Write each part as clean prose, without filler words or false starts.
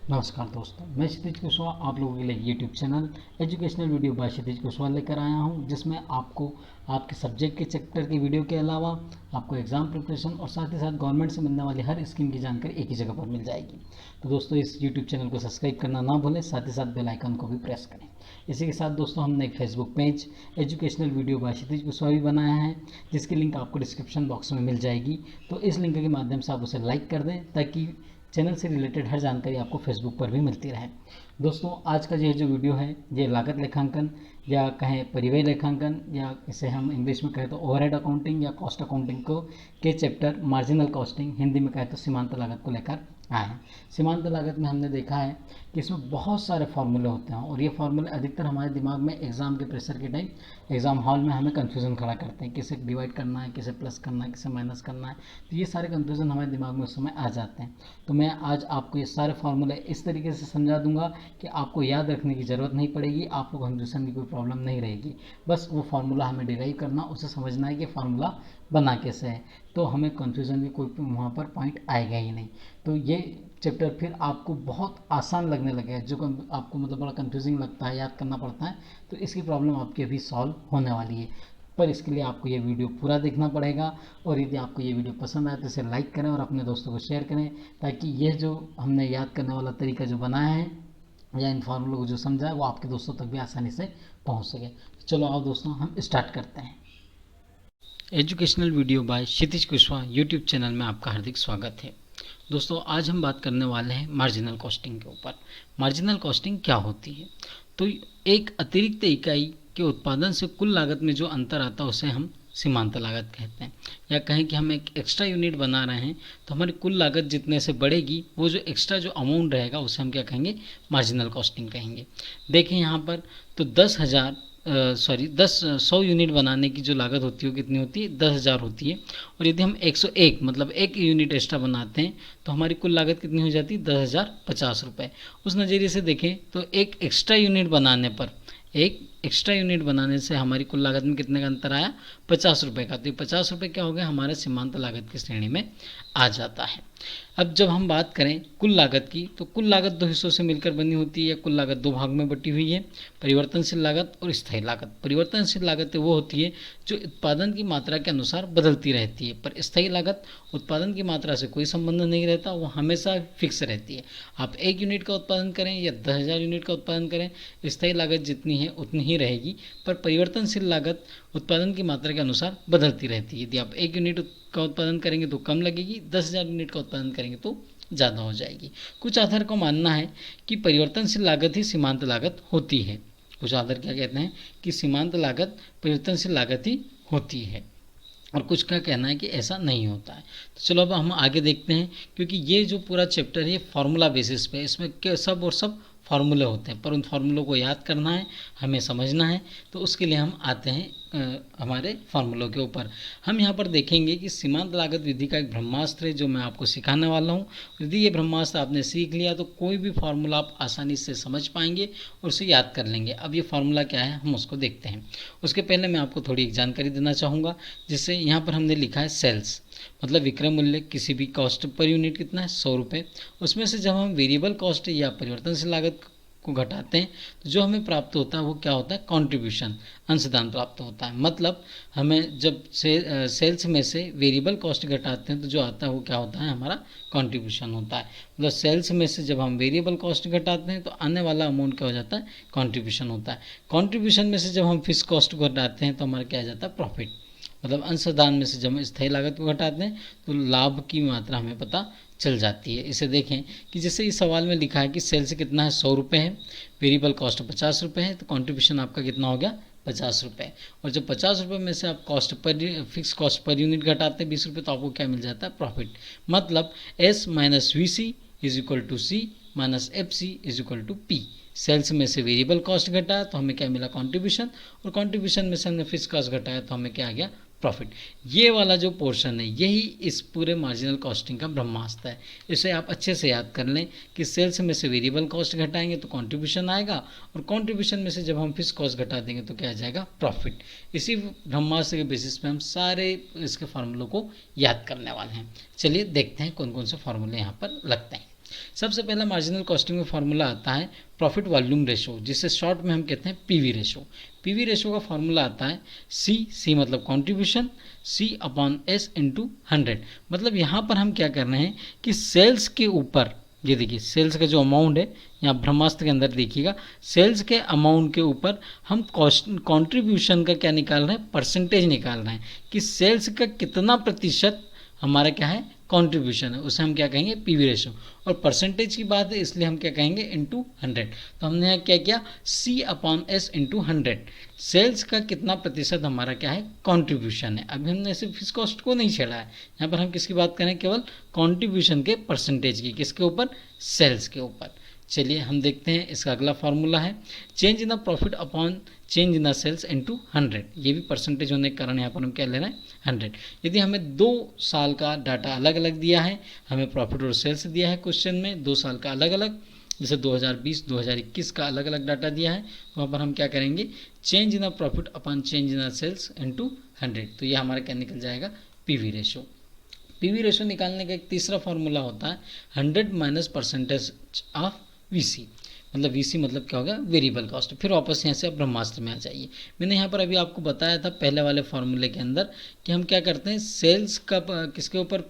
नमस्कार दोस्तों, मैं क्षितिज कुशवाहा आप लोगों के लिए YouTube channel educational video by Kshitij Kushwaha लेकर आया हूं, जिसमें आपको आपके सब्जेक्ट के चैप्टर की वीडियो के अलावा आपको एग्ज़ाम प्रिपरेशन और साथ ही साथ गवर्नमेंट से मिलने वाली हर स्कीम की जानकारी एक ही जगह पर मिल जाएगी। तो दोस्तों, इस यूट्यूब चैनल को सब्सक्राइब करना ना भूलें, साथ ही साथ बेल आइकन को भी प्रेस करें। इसी के साथ दोस्तों, हमने एक Facebook page educational video by Kshitij Kushwaha भी बनाया है, जिसकी लिंक आपको डिस्क्रिप्शन बॉक्स में मिल जाएगी। तो इस लिंक के माध्यम से आप उसे लाइक कर दें, ताकि चैनल से रिलेटेड हर जानकारी आपको फेसबुक पर भी मिलती रहे। दोस्तों, आज का ये जो वीडियो है, ये लागत लेखांकन या कहें परिव्यय लेखांकन, या इसे हम इंग्लिश में कहें तो ओवरहेड अकाउंटिंग या कॉस्ट अकाउंटिंग को के चैप्टर मार्जिनल कॉस्टिंग, हिंदी में कहें तो सीमांत लागत को लेकर आए हैं। सीमांत लागत में हमने देखा है कि इसमें बहुत सारे फार्मूले होते हैं, और ये फार्मूले अधिकतर हमारे दिमाग में एग्जाम के प्रेशर के टाइम एग्जाम हॉल में हमें कन्फ्यूज़न खड़ा करते हैं, किसे डिवाइड करना है, किसे प्लस करना है, किसे माइनस करना है। तो ये सारे कन्फ्यूज़न हमारे दिमाग में उस समय आ जाते हैं। तो मैं आज आपको ये सारे फार्मूले इस तरीके से समझा दूंगा कि आपको याद रखने की ज़रूरत नहीं पड़ेगी, आपको कन्फ्यूज़न की कोई प्रॉब्लम नहीं रहेगी। बस वो फार्मूला हमें डिराइव करना, उसे समझना है कि फार्मूला बना कैसे है, तो हमें कन्फ्यूज़न की कोई वहाँ पर पॉइंट आएगा ही नहीं। तो ये चैप्टर फिर आपको बहुत आसान लगने लगेगा। जो आपको मतलब बड़ा कन्फ्यूजिंग लगता है, याद करना पड़ता है, तो इसकी प्रॉब्लम आपकी अभी सॉल्व होने वाली है। पर इसके लिए आपको ये वीडियो पूरा देखना पड़ेगा, और यदि आपको ये वीडियो पसंद आए तो इसे लाइक करें और अपने दोस्तों को शेयर करें, ताकि ये जो हमने याद करने वाला तरीका जो बनाया है या इन फॉर्मूलों को जो समझा है, वो आपके दोस्तों तक भी आसानी से पहुंच सके। तो चलो आओ दोस्तों, हम स्टार्ट करते हैं। Educational video by Kshitij Kushwaha YouTube channel में आपका हार्दिक स्वागत है। दोस्तों, आज हम बात करने वाले हैं मार्जिनल कॉस्टिंग के ऊपर। मार्जिनल कॉस्टिंग क्या होती है? तो एक अतिरिक्त इकाई के उत्पादन से कुल लागत में जो अंतर आता है, उसे हम सीमांत लागत कहते हैं। या कहें कि हम एक एक्स्ट्रा यूनिट बना रहे हैं, तो हमारी कुल लागत जितने से बढ़ेगी, वो जो एक्स्ट्रा जो अमाउंट रहेगा, उसे हम क्या कहेंगे? मार्जिनल कॉस्टिंग कहेंगे। देखें यहाँ पर, तो 100 यूनिट बनाने की जो लागत होती है वो कितनी होती है? 10,000 होती है। और यदि हम 101 मतलब एक यूनिट एक्स्ट्रा बनाते हैं, तो हमारी कुल लागत कितनी हो जाती है? 10,050 रुपये। उस नज़रिए से देखें तो एक एक्स्ट्रा यूनिट बनाने से हमारी कुल लागत में कितने का अंतर आया? 50 रुपये का। तो ये 50 रुपये क्या हो गया? हमारे सीमांत लागत की श्रेणी में आ जाता है। अब जब हम बात करें कुल लागत की, तो कुल लागत दो हिस्सों से मिलकर बनी होती है। कुल लागत दो भाग में बटी हुई है, परिवर्तनशील लागत और स्थायी लागत। परिवर्तनशील लागत वो होती है जो उत्पादन की मात्रा के अनुसार बदलती रहती है, पर स्थायी लागत उत्पादन की मात्रा से कोई संबंध नहीं रहता, वो हमेशा फिक्स रहती है। आप 1 यूनिट का उत्पादन करें या 10,000 यूनिट का उत्पादन करें, स्थायी लागत जितनी है उतनी ही रहेगी, पर परिवर्तनशील लागत उत्पादन की मात्रा के अनुसार बदलती रहती है। यदि आप 1 यूनिट का उत्पादन करेंगे तो कम लगेगी, 10,000 यूनिट का उत्पादन करेंगे तो ज़्यादा हो जाएगी। कुछ आधार का मानना है कि परिवर्तनशील लागत ही सीमांत लागत होती है। कुछ आधार क्या कहते हैं कि सीमांत लागत परिवर्तनशील लागत ही होती है, और कुछ का कहना है कि ऐसा नहीं होता है। तो चलो अब हम आगे देखते हैं, क्योंकि ये जो पूरा चैप्टर है फार्मूला बेसिस पे, इसमें सब और सब फार्मूले होते हैं, पर उन फार्मूलों को याद करना है, हमें समझना है। तो उसके लिए हम आते हैं हमारे फार्मूलों के ऊपर। हम यहाँ पर देखेंगे कि सीमांत लागत विधि का एक ब्रह्मास्त्र है जो मैं आपको सिखाने वाला हूँ। यदि ये ब्रह्मास्त्र आपने सीख लिया तो कोई भी फार्मूला आप आसानी से समझ पाएंगे और उसे याद कर लेंगे। अब ये फार्मूला क्या है, हम उसको देखते हैं। उसके पहले मैं आपको थोड़ी एक जानकारी देना चाहूँगा, जिससे यहाँ पर हमने लिखा है सेल्स, मतलब विक्रय मूल्य किसी भी कॉस्ट पर यूनिट कितना है? 100 रुपये। उसमें से जब हम वेरिएबल कॉस्ट या परिवर्तनशील लागत को घटाते हैं, तो जो हमें प्राप्त होता है वो क्या होता है? कंट्रीब्यूशन, अंशदान प्राप्त होता है। मतलब हमें जब सेल्स में से वेरिएबल कॉस्ट घटाते हैं, तो जो आता है वो क्या होता है? हमारा कंट्रीब्यूशन होता है। मतलब सेल्स में से जब हम वेरिएबल कॉस्ट घटाते हैं, तो आने वाला अमाउंट क्या हो जाता है? कंट्रीब्यूशन होता है। कंट्रीब्यूशन में से जब हम फिक्स कॉस्ट को घटाते हैं, तो हमारा क्या आ जाता है? प्रॉफिट। मतलब अंशदान में से जब हम स्थायी लागत को घटाते हैं, तो लाभ की मात्रा हमें पता चल जाती है। इसे देखें कि जैसे इस सवाल में लिखा है कि सेल्स कितना है? 100 रुपये है, वेरिएबल कॉस्ट 50 रुपये है, तो कंट्रीब्यूशन आपका कितना हो गया? 50 रुपये। और जब 50 रुपये में से आप फिक्स कॉस्ट पर यूनिट घटाते हैं 20 रुपये, तो आपको क्या मिल जाता है? प्रॉफिट। मतलब S minus VC is equal to C minus FC is equal to P। Sales में से वेरिएबल कॉस्ट घटाया तो हमें क्या मिला? कंट्रीब्यूशन। और कंट्रीब्यूशन में से हमने फिक्स कॉस्ट घटाया तो हमें क्या आ गया? प्रॉफिट। ये वाला जो पोर्शन है, यही इस पूरे मार्जिनल कॉस्टिंग का ब्रह्मास्त्र है। इसे आप अच्छे से याद कर लें कि सेल्स में से वेरिएबल कॉस्ट घटाएंगे तो कंट्रीब्यूशन आएगा, और कंट्रीब्यूशन में से जब हम फिक्स कॉस्ट घटा देंगे तो क्या आ जाएगा? प्रॉफिट। इसी ब्रह्मास्त्र के बेसिस पे हम सारे इसके फार्मूलों को याद करने वाले हैं। चलिए देखते हैं कौन कौन से फार्मूले यहाँ पर लगते हैं। सबसे पहला मार्जिनल कॉस्टिंग में फार्मूला आता है प्रॉफिट वॉल्यूम रेशो, जिसे शॉर्ट में हम कहते हैं पीवी रेशो। पीवी रेशो का फार्मूला आता है सी मतलब कॉन्ट्रीब्यूशन, सी अपॉन एस इंटू 100। मतलब यहाँ पर हम क्या कर रहे हैं कि सेल्स के ऊपर, ये देखिए सेल्स का जो अमाउंट है, यहाँ ब्रह्मास्त्र के अंदर देखिएगा, सेल्स के अमाउंट के ऊपर हम कॉन्ट्रीब्यूशन का क्या निकाल रहे हैं, परसेंटेज निकाल रहे हैं कि सेल्स का कितना प्रतिशत हमारा क्या है, कंट्रीब्यूशन है, उसे हम क्या कहेंगे, पीवी रेशो। और परसेंटेज की बात है इसलिए हम क्या कहेंगे, इंटू 100। तो हमने यहाँ क्या किया, सी अपॉन एस इंटू 100, सेल्स का कितना प्रतिशत हमारा क्या है, कंट्रीब्यूशन है। अभी हमने सिर्फ फिक्स कॉस्ट को नहीं छेड़ा है, यहाँ पर हम किसकी बात करें, केवल कंट्रीब्यूशन के परसेंटेज की, किसके ऊपर, सेल्स के ऊपर। चलिए हम देखते हैं, इसका अगला फार्मूला है change in the profit upon change in the sales into 100। ये भी परसेंटेज होने के कारण यहाँ पर हम क्या ले रहे हैं, 100। यदि हमें 2 साल का डाटा अलग अलग दिया है, हमें प्रॉफिट और सेल्स दिया है क्वेश्चन में 2 साल का अलग अलग, जैसे 2020 2021 का अलग अलग डाटा दिया है, तो वहाँ पर हम क्या करेंगे, change in the profit upon change in the sales into 100। तो ये हमारा क्या निकल जाएगा, पीवी रेशो। पीवी रेशो निकालने का एक तीसरा फार्मूला होता है 100 माइनस परसेंटेज ऑफ वीसी। मतलब वीसी मतलब क्या होगा, वेरिएबल कॉस्ट। फिर वापस यहाँ से आप ब्रह्मास्त्र में आ जाइए। मैंने यहाँ पर अभी आपको बताया था पहले वाले फार्मूले के अंदर कि हम क्या करते हैं, सेल्स का किसके ऊपर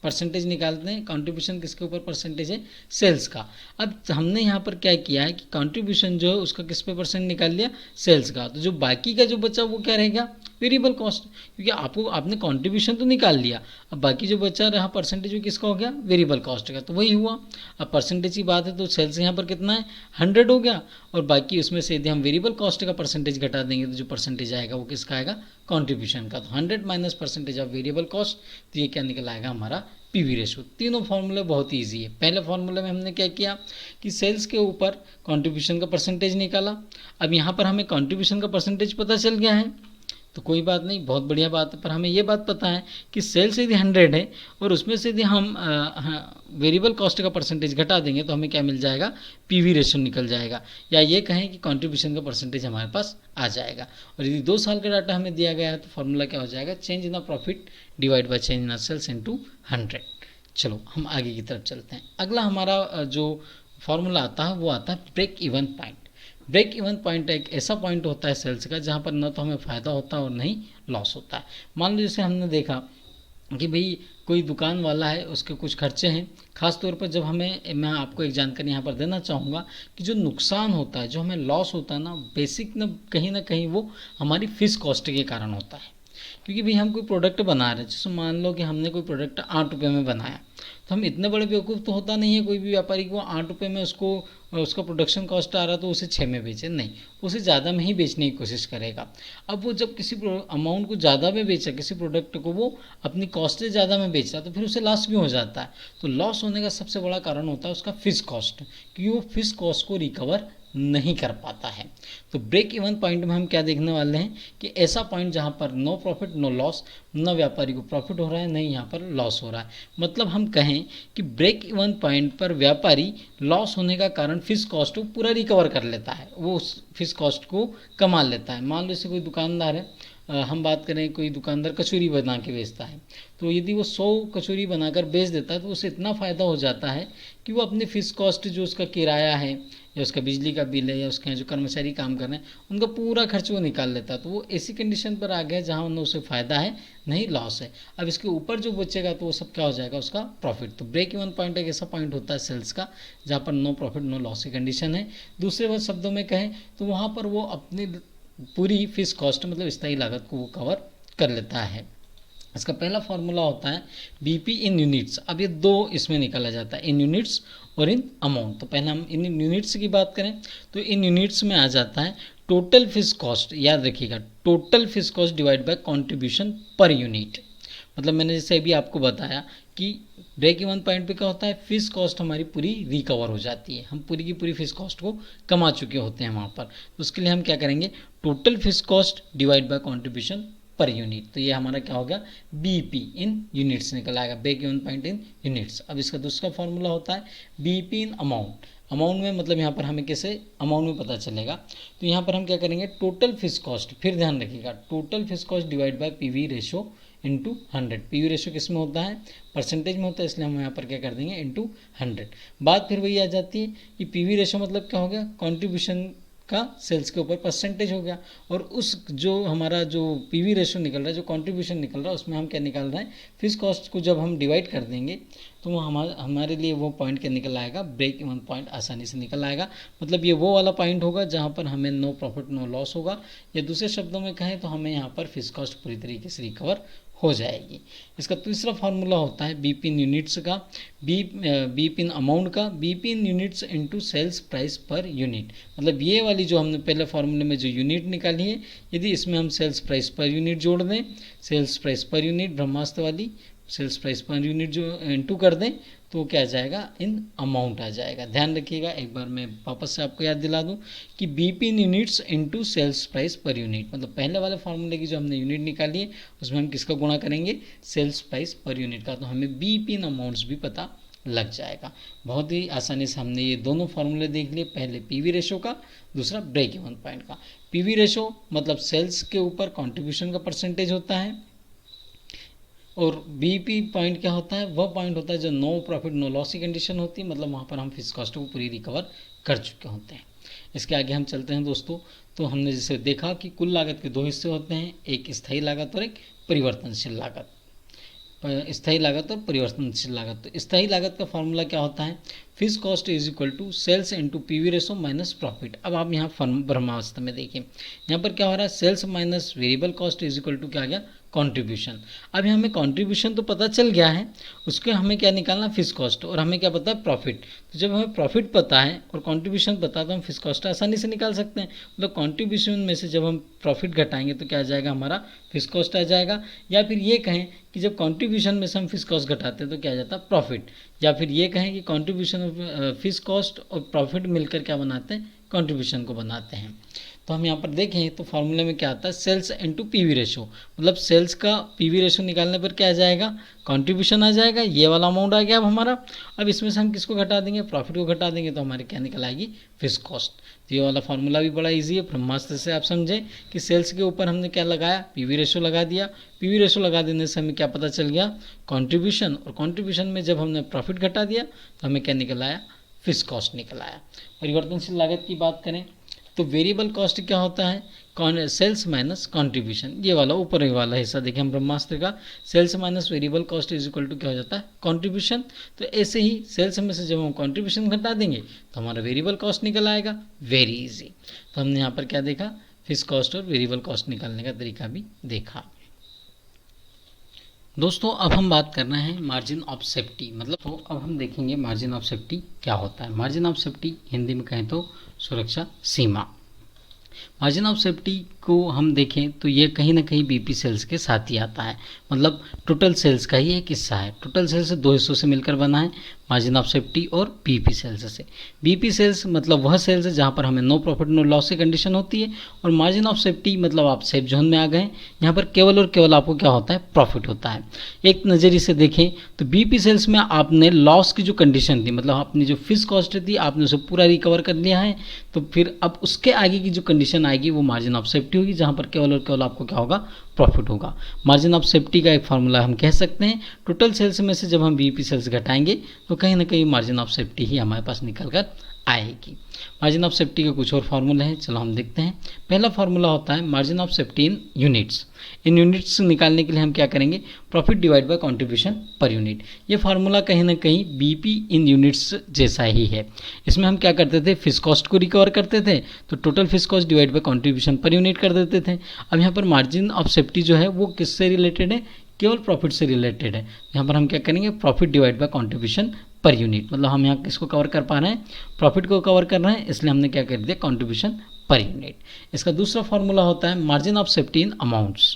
परसेंटेज निकालते हैं, कंट्रीब्यूशन किसके ऊपर परसेंटेज है, सेल्स का। अब हमने यहाँ पर क्या किया है कि कंट्रीब्यूशन जो है उसका किस पे परसेंट निकाल लिया, सेल्स का। तो जो बाकी का जो बचा वो क्या रहेगा, वेरिएबल कॉस्ट, क्योंकि आपने कंट्रीब्यूशन तो निकाल लिया, अब बाकी जो बचा रहा परसेंटेज वो किसका हो गया, वेरिएबल कॉस्ट का। तो वही हुआ, अब परसेंटेज की बात है तो सेल्स यहाँ पर कितना है, 100 हो गया, और बाकी उसमें से यदि हम वेरिएबल कॉस्ट का परसेंटेज घटा देंगे तो जो परसेंटेज आएगा वो किसका आएगा, कंट्रीब्यूशन का। तो 100 minus percentage of variable cost, तो ये क्या निकल आएगा हमारा, पीवी रेशो। तीनों फार्मूले बहुत ही ईजी है। पहले फार्मूले में हमने क्या किया कि सेल्स के ऊपर कंट्रीब्यूशन का परसेंटेज निकाला। अब यहाँ पर हमें कंट्रीब्यूशन का परसेंटेज पता चल गया है, तो कोई बात नहीं, बहुत बढ़िया बात है। पर हमें ये बात पता है कि सेल्स यदि 100 है और उसमें से यदि हम वेरिएबल कॉस्ट का परसेंटेज घटा देंगे तो हमें क्या मिल जाएगा, पीवी रेशो निकल जाएगा, या ये कहें कि कंट्रीब्यूशन का परसेंटेज हमारे पास आ जाएगा। और यदि 2 साल का डाटा हमें दिया गया है तो फॉर्मूला क्या हो जाएगा, change in the profit divide by change in the sales into 100। चलो हम आगे की तरफ चलते हैं। अगला हमारा जो फॉर्मूला आता है वो आता है break even point. Break even point एक ऐसा पॉइंट होता है सेल्स का जहाँ पर न तो हमें फ़ायदा होता है और नहीं लॉस होता है। मान लो जैसे हमने देखा कि भाई कोई दुकान वाला है, उसके कुछ खर्चे हैं, ख़ास तौर पर जब मैं आपको एक जानकारी यहाँ पर देना चाहूँगा कि जो नुकसान होता है, जो हमें लॉस होता है ना, बेसिक ना कहीं वो हमारी फिक्स कॉस्ट के कारण होता है। क्योंकि भाई हम कोई प्रोडक्ट बना रहे हैं, जैसे मान लो कि हमने कोई प्रोडक्ट 8 रुपये में बनाया, तो हम इतने बड़े बेवकूफ़ तो होता नहीं है कोई भी व्यापारी को 8 रुपये में उसका प्रोडक्शन कॉस्ट आ रहा तो उसे 6 में बेचे, नहीं, उसे ज़्यादा में ही बेचने की कोशिश करेगा। अब वो जब किसी अमाउंट को ज़्यादा में बेचा, किसी प्रोडक्ट को वो अपनी कॉस्ट से ज़्यादा में बेच रहा, तो फिर उसे लॉस क्यों हो जाता है। तो लॉस होने का सबसे बड़ा कारण होता है उसका फिक्स कॉस्ट, क्योंकि वो फिक्स कॉस्ट को रिकवर नहीं कर पाता है। तो ब्रेक इवन पॉइंट में हम क्या देखने वाले हैं कि ऐसा पॉइंट जहाँ पर नो प्रॉफिट नो लॉस, न व्यापारी को प्रॉफिट हो रहा है नहीं यहाँ पर लॉस हो रहा है। मतलब हम कहें कि ब्रेक इवन पॉइंट पर व्यापारी लॉस होने का कारण फिक्स कॉस्ट को पूरा रिकवर कर लेता है, वो उस फिक्स कॉस्ट को कमा लेता है। मान लो जैसे कोई दुकानदार है, हम बात करें कोई दुकानदार कचौरी बना के बेचता है, तो यदि वो 100 कचौरी बनाकर बेच देता है तो उसे इतना फ़ायदा हो जाता है कि वो अपने फिक्स कॉस्ट जो उसका किराया है या उसका बिजली का बिल है या उसके जो कर्मचारी काम कर रहे हैं उनका पूरा खर्च वो निकाल लेता है। तो वो ऐसी कंडीशन पर आ गया जहाँ उन्हें उसे फ़ायदा है नहीं लॉस है। अब इसके ऊपर जो बचेगा तो वो सब क्या हो जाएगा, उसका प्रॉफिट। तो ब्रेक इवन पॉइंट एक ऐसा पॉइंट होता है सेल्स का जहाँ पर नो प्रॉफिट नो लॉस की कंडीशन है। दूसरे शब्दों में कहें तो वहाँ पर वो अपनी पूरी फिक्स कॉस्ट मतलब स्थायी लागत को वो कवर कर लेता है। इसका पहला फॉर्मूला होता है बीपी इन यूनिट्स। अब ये 2 इसमें निकाला जाता है, इन यूनिट्स और इन अमाउंट। तो पहले हम इन यूनिट्स की बात करें तो इन यूनिट्स में आ जाता है टोटल फिक्स कॉस्ट। याद रखिएगा, total fix cost divide by contribution पर यूनिट। मतलब मैंने जैसे अभी आपको बताया कि ब्रेक इवन पॉइंट पे क्या होता है, फिक्स कॉस्ट हमारी पूरी रिकवर हो जाती है, हम पूरी की पूरी फिक्स कॉस्ट को कमा चुके होते हैं वहाँ पर। तो उसके लिए हम क्या करेंगे, total fix cost divide by contribution per unit. तो ये हमारा क्या हो गया, बीपी इन यूनिट्स निकल आएगा, break even point in units. अब इसका दूसरा फॉर्मूला होता है बीपी इन अमाउंट। अमाउंट में मतलब यहाँ पर हमें कैसे अमाउंट में पता चलेगा, तो यहाँ पर हम क्या करेंगे, टोटल फिक्स कॉस्ट। फिर ध्यान रखिएगा, total fix cost divide by PV ratio into 100। PV ratio किस में होता है, परसेंटेज में होता है, इसलिए हम यहाँ पर क्या कर देंगे इंटू 100। बात फिर वही आ जाती है कि पीवी रेशो मतलब क्या हो गया, कॉन्ट्रीब्यूशन का सेल्स के ऊपर परसेंटेज हो गया। और उस जो हमारा जो पीवी रेशो निकल रहा है, जो कंट्रीब्यूशन निकल रहा है, उसमें हम क्या निकाल रहे हैं, फिक्स कॉस्ट को जब हम डिवाइड कर देंगे तो वो हमारे लिए वो पॉइंट क्या निकल आएगा, ब्रेक इवन पॉइंट आसानी से निकल आएगा। मतलब ये वो वाला पॉइंट होगा जहाँ पर हमें नो प्रॉफिट नो लॉस होगा, या दूसरे शब्दों में कहें तो हमें यहाँ पर फिक्स कॉस्ट पूरी तरीके से रिकवर हो जाएगी। इसका तीसरा फार्मूला होता है बीपी इन यूनिट्स का, बीपी इन अमाउंट का, BP in units into sales price per unit. मतलब ये वाली जो हमने पहले फार्मूले में जो यूनिट निकाली है, यदि इसमें हम सेल्स प्राइस पर यूनिट जोड़ दें, सेल्स प्राइस पर यूनिट ब्रह्मास्त्र वाली सेल्स प्राइस पर यूनिट जो इनटू कर दें, तो क्या आ जाएगा, इन अमाउंट आ जाएगा। ध्यान रखिएगा, एक बार मैं वापस से आपको याद दिला दूं कि BP in units into sales price per unit, मतलब पहले वाले फार्मूले की जो हमने यूनिट निकाली है उसमें हम किसका गुणा करेंगे, सेल्स प्राइस पर यूनिट का, तो हमें बीपी इन अमाउंट्स भी पता लग जाएगा। बहुत ही आसानी से हमने ये दोनों फार्मूले देख लिए, पहले पीवी रेशो का, दूसरा ब्रेक इवन पॉइंट का। पीवी रेशो मतलब सेल्स के ऊपर कंट्रीब्यूशन का परसेंटेज होता है, और बीपी पॉइंट क्या होता है, वह पॉइंट होता है जो नो प्रॉफिट नो लॉस की कंडीशन होती है, मतलब वहाँ पर हम फिक्स कॉस्ट को पूरी रिकवर कर चुके होते हैं। इसके आगे हम चलते हैं दोस्तों। तो हमने जैसे देखा कि कुल लागत के दो हिस्से होते हैं, एक स्थायी लागत और एक परिवर्तनशील लागत। स्थायी लागत और परिवर्तनशील लागत। तो स्थायी लागत का फॉर्मूला क्या होता है, fix cost is equal to sales into PV ratio minus profit. अब आप यहाँ ब्रह्मावस्था में देखिए, यहाँ पर क्या हो रहा है, sales minus variable cost is equal to क्या आ गया, कंट्रीब्यूशन। अब हमें कंट्रीब्यूशन तो पता चल गया है, उसके हमें क्या निकालना, फिक्स कॉस्ट, और हमें क्या पता है, प्रॉफिट। तो जब हमें प्रॉफिट पता है और कंट्रीब्यूशन पता है तो हम फिक्स कॉस्ट आसानी से निकाल सकते हैं। मतलब कंट्रीब्यूशन में से जब हम प्रॉफिट घटाएंगे तो क्या आ जाएगा, हमारा फिक्स कॉस्ट आ जाएगा। या फिर ये कहें कि जब कंट्रीब्यूशन में से हम फिक्स कॉस्ट घटाते हैं तो क्या आ जाता है, प्रॉफिट। या फिर ये कहें कि कंट्रीब्यूशन फिक्स कॉस्ट और प्रॉफिट मिलकर क्या बनाते हैं, कंट्रीब्यूशन को बनाते हैं। तो हम यहाँ पर देखें तो फार्मूले में क्या आता है, सेल्स इनटू पीवी रेशो, मतलब सेल्स का पीवी रेशो निकालने पर क्या आ जाएगा, कंट्रीब्यूशन आ जाएगा, ये वाला अमाउंट आ गया अब हमारा। अब इसमें से हम किसको घटा देंगे, प्रॉफिट को घटा देंगे, तो हमारे क्या निकल आएगी, फिक्स कॉस्ट। तो ये वाला फार्मूला भी बड़ा इजी है, ब्रह्मास्त्र से आप समझें कि सेल्स के ऊपर हमने क्या लगाया, पीवी रेशो लगा दिया। पीवी रेशो लगा देने से हमें क्या पता चल गया, कंट्रीब्यूशन, और कंट्रीब्यूशन में जब हमने प्रॉफिट घटा दिया तो हमें क्या निकल आया, फिक्स कॉस्ट निकल आया। परिवर्तनशील लागत की बात करें तो वेरिएबल कॉस्ट क्या होता है, सेल्स माइनस कंट्रीब्यूशन। ये वाला ऊपर वाला हिस्सा देखिए हम ब्रह्मास्त्र का, sales minus variable cost is equal to क्या हो जाता है, कंट्रीब्यूशन। तो ऐसे ही सेल्स में से जब हम कंट्रीब्यूशन घटा देंगे तो हमारा वेरिएबल कॉस्ट निकल आएगा, वेरी इजी। तो हमने यहाँ पर क्या देखा, फिक्स कॉस्ट और वेरिएबल कॉस्ट निकालने का तरीका भी देखा। दोस्तों अब हम बात कर रहे हैं मार्जिन ऑफ सेफ्टी, मतलब तो अब हम देखेंगे मार्जिन ऑफ सेफ्टी क्या होता है। मार्जिन ऑफ सेफ्टी हिंदी में कहें तो सुरक्षा सीमा। मार्जिन ऑफ सेफ्टी को हम देखें तो ये कहीं ना कहीं बीपी सेल्स के साथ ही आता है, मतलब टोटल सेल्स का ही एक हिस्सा है। टोटल सेल्स दो हिस्सों से मिलकर बना है, मार्जिन ऑफ सेफ्टी और बीपी सेल्स से। बीपी सेल्स मतलब वह सेल्स है जहाँ पर हमें नो प्रॉफिट नो लॉस की कंडीशन होती है, और मार्जिन ऑफ सेफ्टी मतलब आप सेफ जोन में आ गए, यहाँ पर केवल और केवल आपको क्या होता है, प्रॉफिट होता है। एक नज़रिए से देखें तो बीपी सेल्स में आपने लॉस की जो कंडीशन थी, मतलब अपनी जो फिक्स कॉस्ट थी आपने उसे पूरा रिकवर कर लिया है, तो फिर अब उसके आगे की जो कंडीशन आएगी वो मार्जिन ऑफ सेफ्टी होगी, जहाँ पर केवल और केवल आपको क्या होगा, प्रॉफिट होगा। मार्जिन ऑफ सेफ्टी का एक फार्मूला हम कह सकते हैं, टोटल सेल्स में से जब हम बीपी सेल्स घटाएंगे तो कहीं ना कहीं मार्जिन ऑफ सेफ्टी ही हमारे पास निकल कर आएगी। मार्जिन ऑफ सेफ्टी के कुछ और फार्मूले हैं, चलो हम देखते हैं। पहला फार्मूला होता है margin of safety in units. In units निकालने के लिए हम क्या करेंगे, profit divide by contribution per unit. ये फार्मूला कहीं ना कहीं बीपी इन यूनिट्स जैसा ही है। इसमें हम क्या करते थे, फिक्स कॉस्ट को रिकवर करते थे, तो total fix cost divide by contribution per unit कर देते थे। अब यहाँ पर मार्जिन ऑफ सेफ्टी जो है वो किससे रिलेटेड है, केवल प्रॉफिट से रिलेटेड है। यहाँ पर हम क्या करेंगे, प्रॉफिट डिवाइड बाय कंट्रीब्यूशन पर यूनिट, मतलब हम यहाँ किसको कवर कर पा रहे हैं, प्रॉफिट को कवर कर रहे हैं, इसलिए हमने क्या कर दिया, कंट्रीब्यूशन पर यूनिट। इसका दूसरा फार्मूला होता है margin of safety in amounts.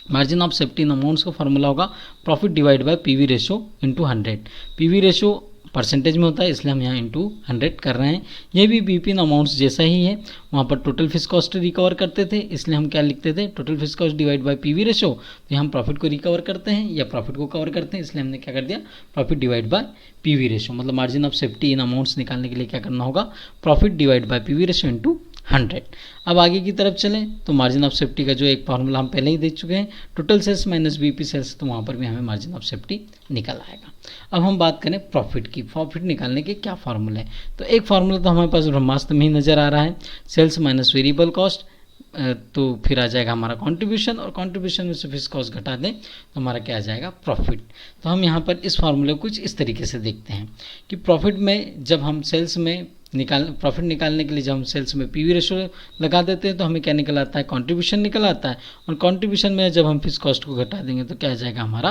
Margin of safety in amounts का फार्मूला होगा profit divide by PV ratio into 100। PV ratio percentage में होता है, इसलिए हम यहाँ इंटू 100 कर रहे हैं। ये भी बीपी इन अमाउंट्स जैसा ही है, वहाँ पर टोटल फिक्स कॉस्ट रिकवर करते थे, इसलिए हम क्या लिखते थे, total fix cost divide by PV ratio. तो हम प्रॉफिट को रिकवर करते हैं या प्रॉफिट को कवर करते हैं, इसलिए हमने क्या कर दिया, profit divide by PV ratio. मतलब margin of safety in amounts निकालने के लिए क्या करना होगा, profit divide by PV ratio into 100। अब आगे की तरफ चलें तो मार्जिन ऑफ सेफ्टी का जो एक फार्मूला हम पहले ही देख चुके हैं, total sales minus BP sales, तो वहाँ पर भी हमें मार्जिन ऑफ सेफ्टी निकल आएगा। अब हम बात करें प्रॉफिट की, प्रॉफिट निकालने के क्या फार्मूले हैं। तो एक फार्मूला तो हमारे पास ब्रह्मास्त्र में ही नज़र आ रहा है, सेल्स माइनस वेरिएबल कॉस्ट, तो फिर आ जाएगा हमारा कंट्रीब्यूशन, और कंट्रीब्यूशन में से फिक्स कॉस्ट घटा दें तो हमारा क्या आ जाएगा, प्रॉफिट। तो हम यहाँ पर इस फार्मूले को कुछ इस तरीके से देखते हैं कि प्रॉफिट में जब हम सेल्स में प्रॉफिट निकालने के लिए जब हम सेल्स में पीवी रेशो लगा देते हैं तो हमें क्या निकल आता है, कंट्रीब्यूशन निकल आता है, और कंट्रीब्यूशन में जब हम फिक्स कॉस्ट को घटा देंगे तो क्या आ जाएगा, हमारा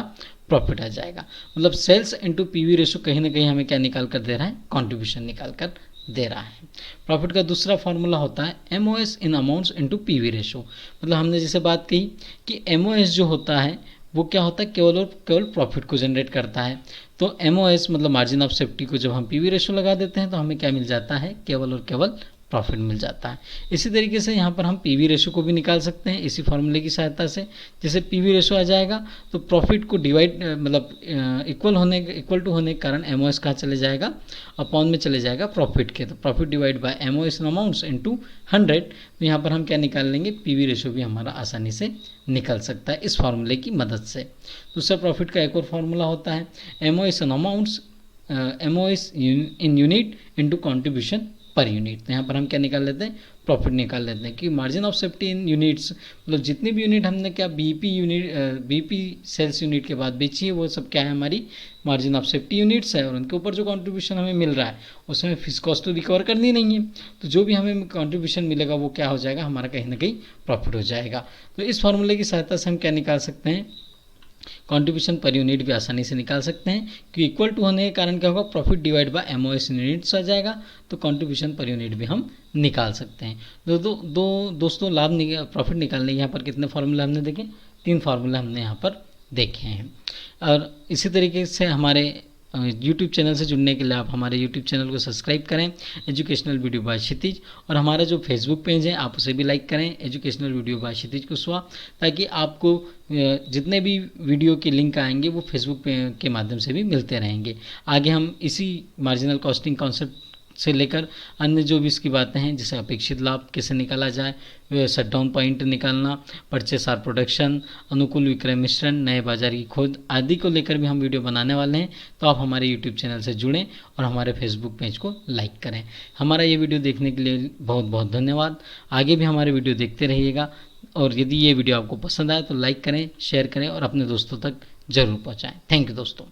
प्रॉफिट आ जाएगा। मतलब सेल्स इंटू पीवी रेशो कहीं ना कहीं हमें क्या निकाल कर दे रहा है, कंट्रीब्यूशन निकाल कर दे रहा है। प्रॉफिट का दूसरा फॉर्मूला होता है एमओएस इन अमाउंट्स इनटू पीवी रेशो। मतलब हमने जैसे बात कही कि एमओएस जो होता है वो क्या होता है, केवल और केवल प्रॉफिट को जनरेट करता है। तो एमओएस मतलब मार्जिन ऑफ सेफ्टी को जब हम पीवी रेशो लगा देते हैं तो हमें क्या मिल जाता है, केवल और केवल प्रॉफिट मिल जाता है। इसी तरीके से यहाँ पर हम पीवी रेशो को भी निकाल सकते हैं इसी फॉर्मूले की सहायता से। जैसे पीवी रेशो आ जाएगा तो प्रॉफिट को डिवाइड मतलब इक्वल टू होने के कारण एमओएस कहाँ चले जाएगा, अपॉन में चले जाएगा प्रॉफिट के। तो profit divide by MOS in amounts into 100, तो यहाँ पर हम क्या निकाल लेंगे, पीवी रेशो भी हमारा आसानी से निकल सकता है इस फार्मूले की मदद से। दूसरा प्रॉफिट का एक और फार्मूला होता है MOS in amounts, MOS in unit into contribution per unit. तो यहाँ पर हम क्या निकाल लेते हैं, प्रॉफिट निकाल लेते हैं कि margin of safety in units, मतलब जितनी भी यूनिट हमने क्या बीपी सेल्स यूनिट के बाद बेची है वो सब क्या है, हमारी मार्जिन ऑफ सेफ्टी यूनिट्स है, और उनके ऊपर जो कंट्रीब्यूशन हमें मिल रहा है उसमें फिक्स कॉस्ट तो रिकवर करनी नहीं है, तो जो भी हमें कंट्रीब्यूशन मिलेगा वो क्या हो जाएगा, हमारा कहीं ना कहीं प्रॉफिट हो जाएगा। तो इस फार्मूले की सहायता से हम क्या निकाल सकते हैं, कंट्रीब्यूशन पर यूनिट भी आसानी से निकाल सकते हैं कि इक्वल टू होने के कारण क्या होगा, profit divide by MOS units आ जाएगा, तो कंट्रीब्यूशन पर यूनिट भी हम निकाल सकते हैं। दोस्तों लाभ प्रॉफिट निकालने यहाँ पर कितने फार्मूला हमने देखे, 3 फार्मूला हमने यहाँ पर देखे हैं। और इसी तरीके से हमारे यूट्यूब चैनल से जुड़ने के लिए आप हमारे यूट्यूब चैनल को सब्सक्राइब करें, एजुकेशनल वीडियो बाय क्षितिज, और हमारा जो फेसबुक पेज है आप उसे भी लाइक करें, educational video by Kshitij Kushwaha, ताकि आपको जितने भी वीडियो के लिंक आएंगे वो फेसबुक के माध्यम से भी मिलते रहेंगे। आगे हम इसी मार्जिनल कॉस्टिंग कॉन्सेप्ट से लेकर अन्य जो भी इसकी बातें हैं, जैसे अपेक्षित लाभ कैसे निकाला जाए, शटडाउन पॉइंट निकालना, परचेस आर प्रोडक्शन, अनुकूल विक्रय मिश्रण, नए बाजार की खोज आदि को लेकर भी हम वीडियो बनाने वाले हैं। तो आप हमारे यूट्यूब चैनल से जुड़ें और हमारे फेसबुक पेज को लाइक करें। हमारा ये वीडियो देखने के लिए बहुत बहुत धन्यवाद। आगे भी हमारे वीडियो देखते रहिएगा, और यदि ये वीडियो आपको पसंद आए तो लाइक करें, शेयर करें और अपने दोस्तों तक जरूर पहुँचाएँ। थैंक यू दोस्तों।